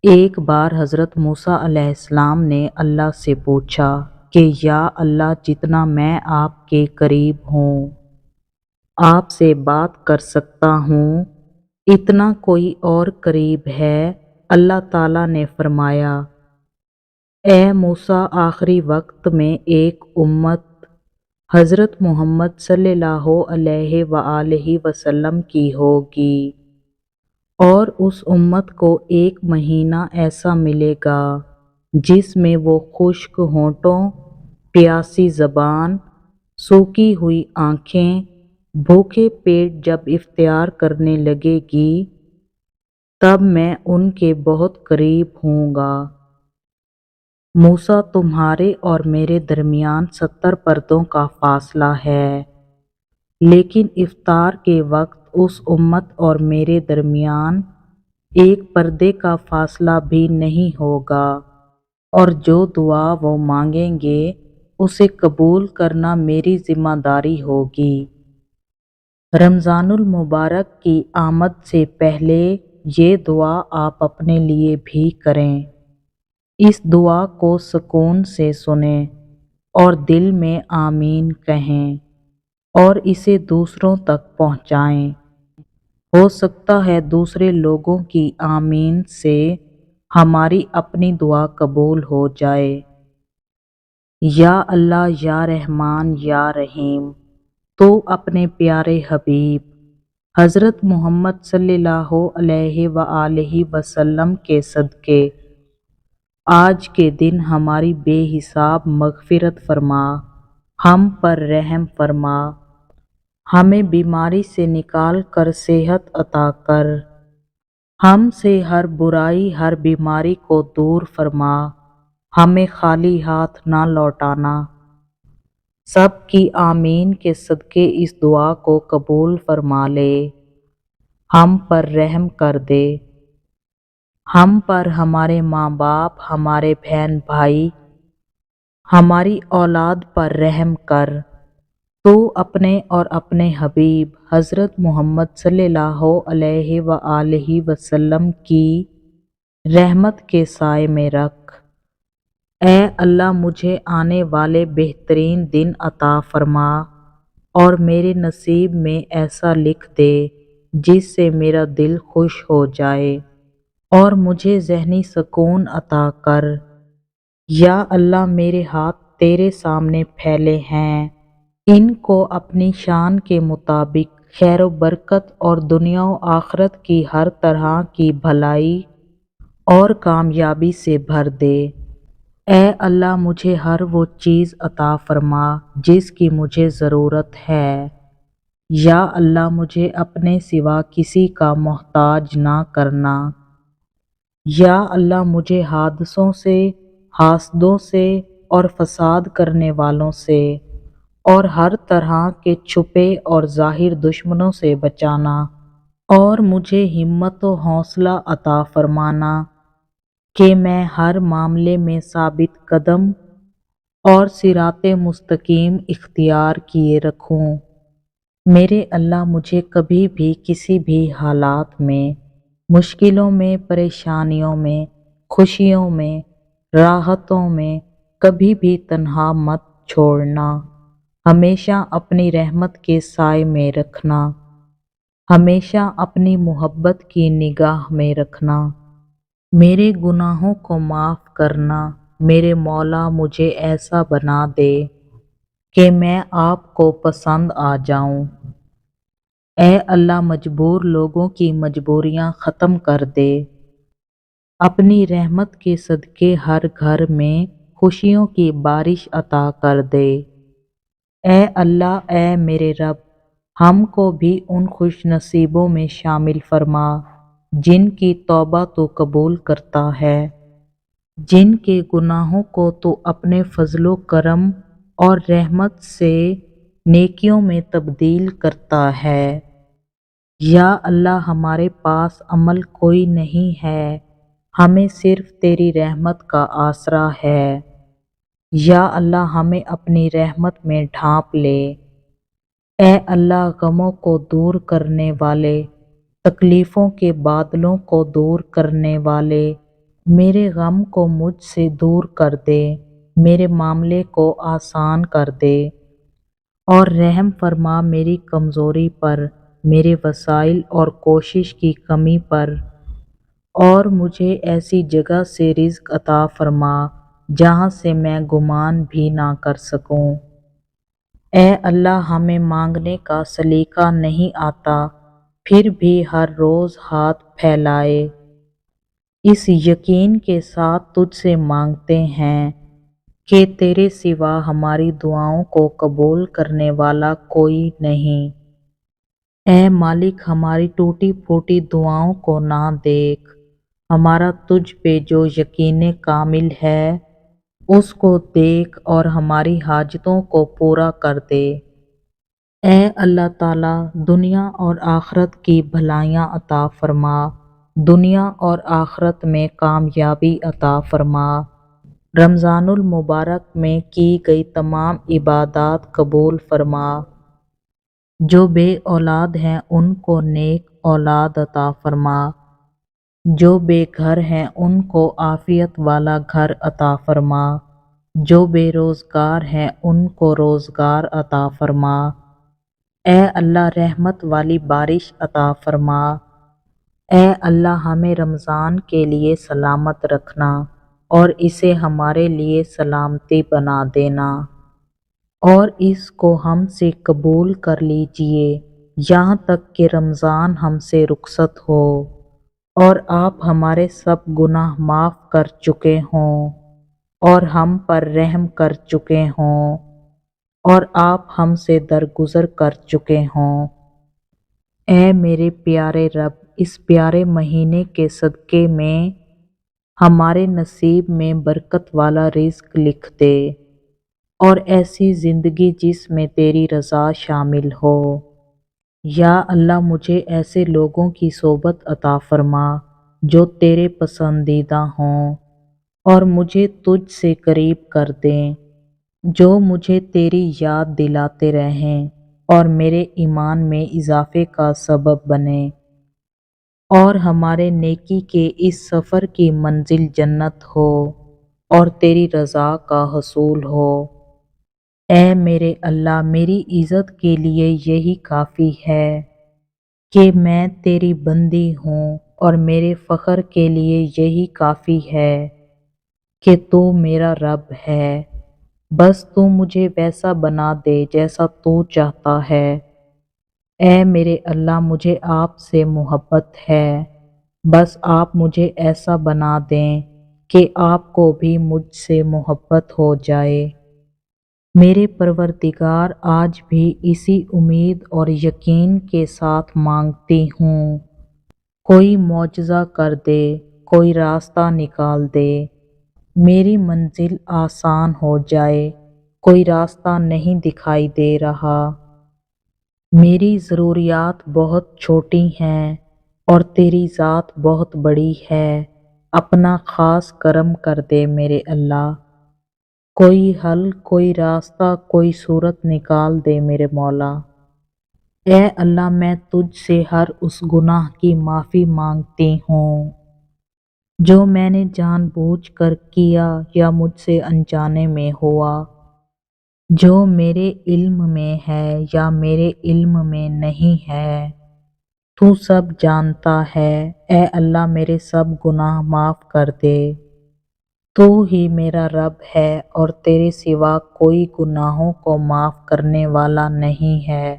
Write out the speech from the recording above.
ایک بار حضرت موسیٰ علیہ السلام نے اللہ سے پوچھا کہ یا اللہ، جتنا میں آپ کے قریب ہوں، آپ سے بات کر سکتا ہوں، اتنا کوئی اور قریب ہے؟ اللہ تعالیٰ نے فرمایا، اے موسیٰ، آخری وقت میں ایک امت حضرت محمد صلی اللہ علیہ وآلہ وسلم کی ہوگی، اور اس امت کو ایک مہینہ ایسا ملے گا جس میں وہ خشک ہونٹوں، پیاسی زبان، سوکھی ہوئی آنکھیں، بھوکے پیٹ جب اختیار کرنے لگے گی، تب میں ان کے بہت قریب ہوں گا۔ موسیٰ، تمہارے اور میرے درمیان 70 پردوں کا فاصلہ ہے، لیکن افطار کے وقت اس امت اور میرے درمیان ایک پردے کا فاصلہ بھی نہیں ہوگا، اور جو دعا وہ مانگیں گے اسے قبول کرنا میری ذمہ داری ہوگی۔ رمضان المبارک کی آمد سے پہلے یہ دعا آپ اپنے لیے بھی کریں۔ اس دعا کو سکون سے سنیں اور دل میں آمین کہیں، اور اسے دوسروں تک پہنچائیں۔ ہو سکتا ہے دوسرے لوگوں کی آمین سے ہماری اپنی دعا قبول ہو جائے۔ یا اللہ، یا رحمان، یا رحیم، تو اپنے پیارے حبیب حضرت محمد صلی اللہ علیہ وآلہ وسلم کے صدقے آج کے دن ہماری بے حساب مغفرت فرما، ہم پر رحم فرما، ہمیں بیماری سے نکال کر صحت عطا کر، ہم سے ہر برائی، ہر بیماری کو دور فرما، ہمیں خالی ہاتھ نہ لوٹانا۔ سب کی آمین کے صدقے اس دعا کو قبول فرما لے، ہم پر رحم کر دے، ہم پر، ہمارے ماں باپ، ہمارے بہن بھائی، ہماری اولاد پر رحم کر۔ تو اپنے اور اپنے حبیب حضرت محمد صلی اللہ علیہ وآلہ وسلم کی رحمت کے سائے میں رکھ۔ اے اللہ، مجھے آنے والے بہترین دن عطا فرما، اور میرے نصیب میں ایسا لکھ دے جس سے میرا دل خوش ہو جائے، اور مجھے ذہنی سکون عطا کر۔ یا اللہ، میرے ہاتھ تیرے سامنے پھیلے ہیں، ان کو اپنی شان کے مطابق خیر و برکت اور دنیا و آخرت کی ہر طرح کی بھلائی اور کامیابی سے بھر دے۔ اے اللہ، مجھے ہر وہ چیز عطا فرما جس کی مجھے ضرورت ہے۔ یا اللہ، مجھے اپنے سوا کسی کا محتاج نہ کرنا۔ یا اللہ، مجھے حادثوں سے، حاسدوں سے اور فساد کرنے والوں سے اور ہر طرح کے چھپے اور ظاہر دشمنوں سے بچانا، اور مجھے ہمت و حوصلہ عطا فرمانا کہ میں ہر معاملے میں ثابت قدم اور صراط مستقیم اختیار کیے رکھوں۔ میرے اللہ، مجھے کبھی بھی کسی بھی حالات میں، مشکلوں میں، پریشانیوں میں، خوشیوں میں، راحتوں میں کبھی بھی تنہا مت چھوڑنا، ہمیشہ اپنی رحمت کے سائے میں رکھنا، ہمیشہ اپنی محبت کی نگاہ میں رکھنا۔ میرے گناہوں کو معاف کرنا۔ میرے مولا، مجھے ایسا بنا دے کہ میں آپ کو پسند آ جاؤں۔ اے اللہ، مجبور لوگوں کی مجبوریاں ختم کر دے۔ اپنی رحمت کے صدقے ہر گھر میں خوشیوں کی بارش عطا کر دے۔ اے اللہ، اے میرے رب، ہم کو بھی ان خوش نصیبوں میں شامل فرما جن کی توبہ تو قبول کرتا ہے، جن کے گناہوں کو تو اپنے فضل و کرم اور رحمت سے نیکیوں میں تبدیل کرتا ہے۔ یا اللہ، ہمارے پاس عمل کوئی نہیں ہے، ہمیں صرف تیری رحمت کا آسرا ہے۔ یا اللہ، ہمیں اپنی رحمت میں ڈھانپ لے۔ اے اللہ، غموں کو دور کرنے والے، تکلیفوں کے بادلوں کو دور کرنے والے، میرے غم کو مجھ سے دور کر دے، میرے معاملے کو آسان کر دے اور رحم فرما میری کمزوری پر، میرے وسائل اور کوشش کی کمی پر، اور مجھے ایسی جگہ سے رزق عطا فرما جہاں سے میں گمان بھی نہ کر سکوں۔ اے اللہ، ہمیں مانگنے کا سلیقہ نہیں آتا، پھر بھی ہر روز ہاتھ پھیلائے اس یقین کے ساتھ تجھ سے مانگتے ہیں کہ تیرے سوا ہماری دعاؤں کو قبول کرنے والا کوئی نہیں۔ اے مالک، ہماری ٹوٹی پھوٹی دعاؤں کو نہ دیکھ، ہمارا تجھ پہ جو یقین کامل ہے اس کو دیکھ اور ہماری حاجتوں کو پورا کر دے۔ اے اللہ تعالیٰ، دنیا اور آخرت کی بھلائیاں عطا فرما، دنیا اور آخرت میں کامیابی عطا فرما۔ رمضان المبارک میں کی گئی تمام عبادات قبول فرما۔ جو بے اولاد ہیں ان کو نیک اولاد عطا فرما، جو بے گھر ہیں ان کو عافیت والا گھر عطا فرما، جو بے روزگار ہیں ان کو روزگار عطا فرما۔ اے اللہ، رحمت والی بارش عطا فرما۔ اے اللہ، ہمیں رمضان کے لیے سلامت رکھنا اور اسے ہمارے لیے سلامتی بنا دینا، اور اس کو ہم سے قبول کر لیجئے یہاں تک کہ رمضان ہم سے رخصت ہو اور آپ ہمارے سب گناہ معاف کر چکے ہوں اور ہم پر رحم کر چکے ہوں اور آپ ہم سے درگزر کر چکے ہوں۔ اے میرے پیارے رب، اس پیارے مہینے کے صدقے میں ہمارے نصیب میں برکت والا رزق لکھ دے اور ایسی زندگی جس میں تیری رضا شامل ہو۔ یا اللہ، مجھے ایسے لوگوں کی صحبت عطا فرما جو تیرے پسندیدہ ہوں اور مجھے تجھ سے قریب کر دیں، جو مجھے تیری یاد دلاتے رہیں اور میرے ایمان میں اضافے کا سبب بنے، اور ہمارے نیکی کے اس سفر کی منزل جنت ہو اور تیری رضا کا حصول ہو۔ اے میرے اللہ، میری عزت کے لیے یہی کافی ہے کہ میں تیری بندی ہوں، اور میرے فخر کے لیے یہی کافی ہے کہ تو میرا رب ہے۔ بس تو مجھے ویسا بنا دے جیسا تو چاہتا ہے۔ اے میرے اللہ، مجھے آپ سے محبت ہے، بس آپ مجھے ایسا بنا دیں کہ آپ کو بھی مجھ سے محبت ہو جائے۔ میرے پروردگار، آج بھی اسی امید اور یقین کے ساتھ مانگتی ہوں، کوئی معجزہ کر دے، کوئی راستہ نکال دے، میری منزل آسان ہو جائے، کوئی راستہ نہیں دکھائی دے رہا۔ میری ضروریات بہت چھوٹی ہیں اور تیری ذات بہت بڑی ہے، اپنا خاص کرم کر دے میرے اللہ، کوئی حل، کوئی راستہ، کوئی صورت نکال دے میرے مولا۔ اے اللہ، میں تجھ سے ہر اس گناہ کی معافی مانگتی ہوں جو میں نے جان بوجھ کر کیا یا مجھ سے انجانے میں ہوا، جو میرے علم میں ہے یا میرے علم میں نہیں ہے، تو سب جانتا ہے۔ اے اللہ، میرے سب گناہ معاف کر دے، تو ہی میرا رب ہے اور تیرے سوا کوئی گناہوں کو معاف کرنے والا نہیں ہے۔